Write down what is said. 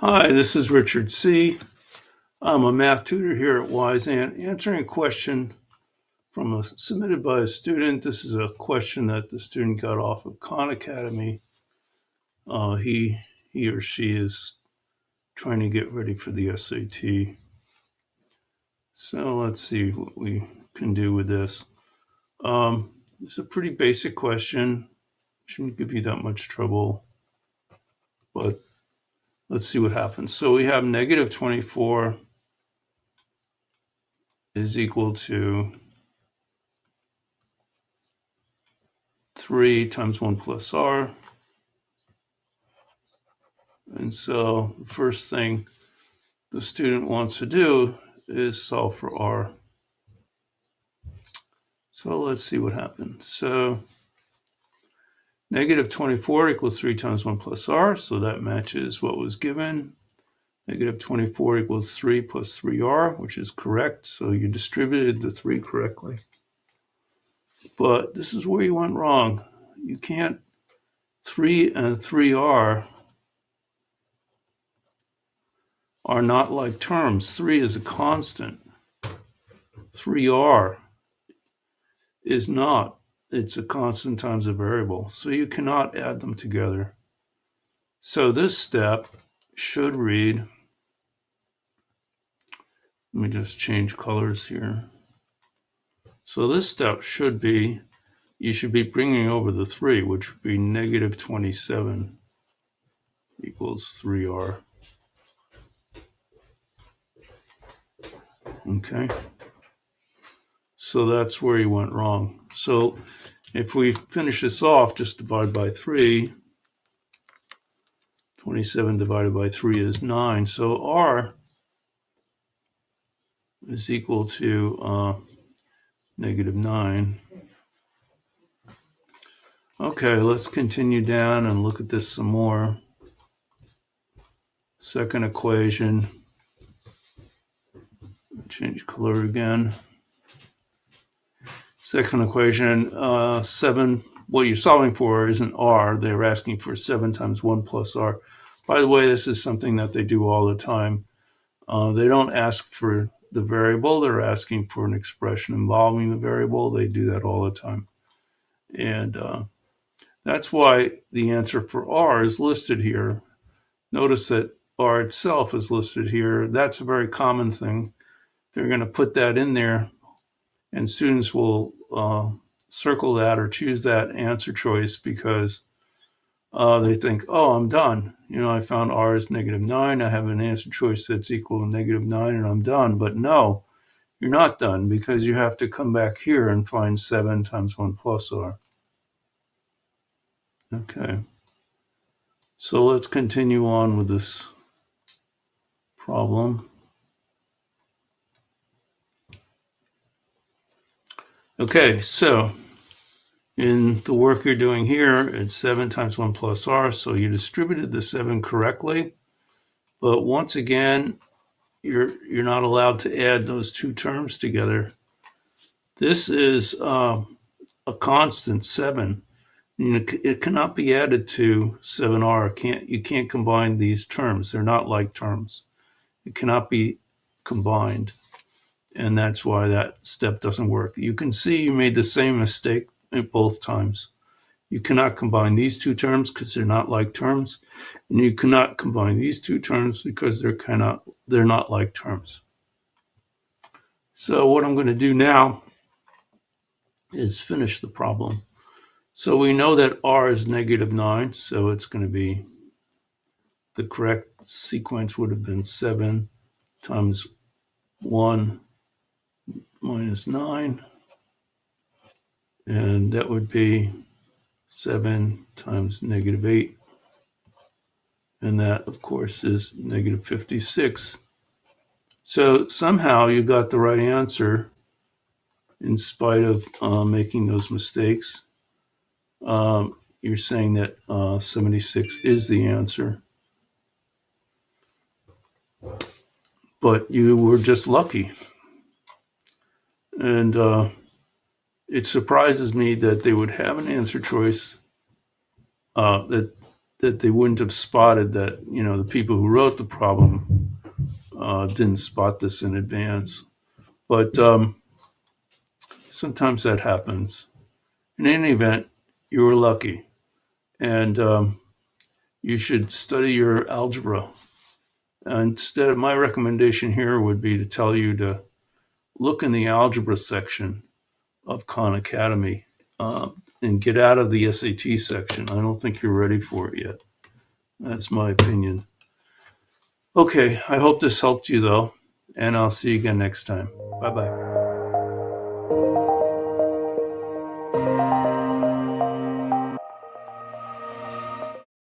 Hi, this is Richard C. I'm a math tutor here at Wyzant, answering a question submitted by a student. This is a question that the student got off of Khan Academy. He or she is trying to get ready for the SAT. So let's see what we can do with this. It's a pretty basic question. Shouldn't give you that much trouble, but let's see what happens. So we have negative 24 is equal to 3 times 1 plus r. And so the first thing the student wants to do is solve for r. So let's see what happens. So negative 24 equals 3 times 1 plus r, so that matches what was given. Negative 24 equals 3 plus 3r, which is correct, so you distributed the 3 correctly. But this is where you went wrong. You can't, 3 and 3r are not like terms. 3 is a constant. 3r is not. It's a constant times a variable. So you cannot add them together. So this step should read, let me just change colors here. So this step should be, you should be bringing over the 3, which would be negative 27 equals 3r. Okay. So that's where you went wrong. So if we finish this off, just divide by 3. 27 divided by 3 is 9. So r is equal to negative 9. Okay, let's continue down and look at this some more. Second equation. Change color again. Second equation, 7, what you're solving for isn't r. They're asking for 7 times 1 plus r. By the way, this is something that they do all the time. They don't ask for the variable. They're asking for an expression involving the variable. They do that all the time. And that's why the answer for r is listed here. Notice that r itself is listed here. That's a very common thing. They're going to put that in there, and students will circle that or choose that answer choice because they think, oh, I'm done. You know, I found r is negative 9. I have an answer choice that's equal to negative 9, and I'm done. But no, you're not done because you have to come back here and find 7 times 1 plus r. Okay. So let's continue on with this problem. Okay, so in the work you're doing here, it's 7 times 1 plus r, so you distributed the 7 correctly. But once again, you're not allowed to add those two terms together. This is a constant 7. It cannot be added to 7r. You can't combine these terms. They're not like terms. It cannot be combined. And that's why that step doesn't work. You can see you made the same mistake at both times. You cannot combine these two terms because they're not like terms, and you cannot combine these two terms because they're not like terms. So what I'm going to do now is finish the problem. So we know that r is negative 9, so it's going to be, the correct sequence would have been 7 times 1 minus 9, and that would be 7 times negative 8, and that of course is negative 56. So somehow you got the right answer in spite of making those mistakes. You're saying that 76 is the answer, but you were just lucky. And it surprises me that they would have an answer choice that that they wouldn't have spotted that, you know, the people who wrote the problem didn't spot this in advance. But sometimes that happens. In any event, you were lucky, and you should study your algebra. Instead, my recommendation here would be to tell you to look in the algebra section of Khan Academy and get out of the SAT section. I don't think you're ready for it yet. That's my opinion. Okay, I hope this helped you though, and I'll see you again next time. Bye-bye.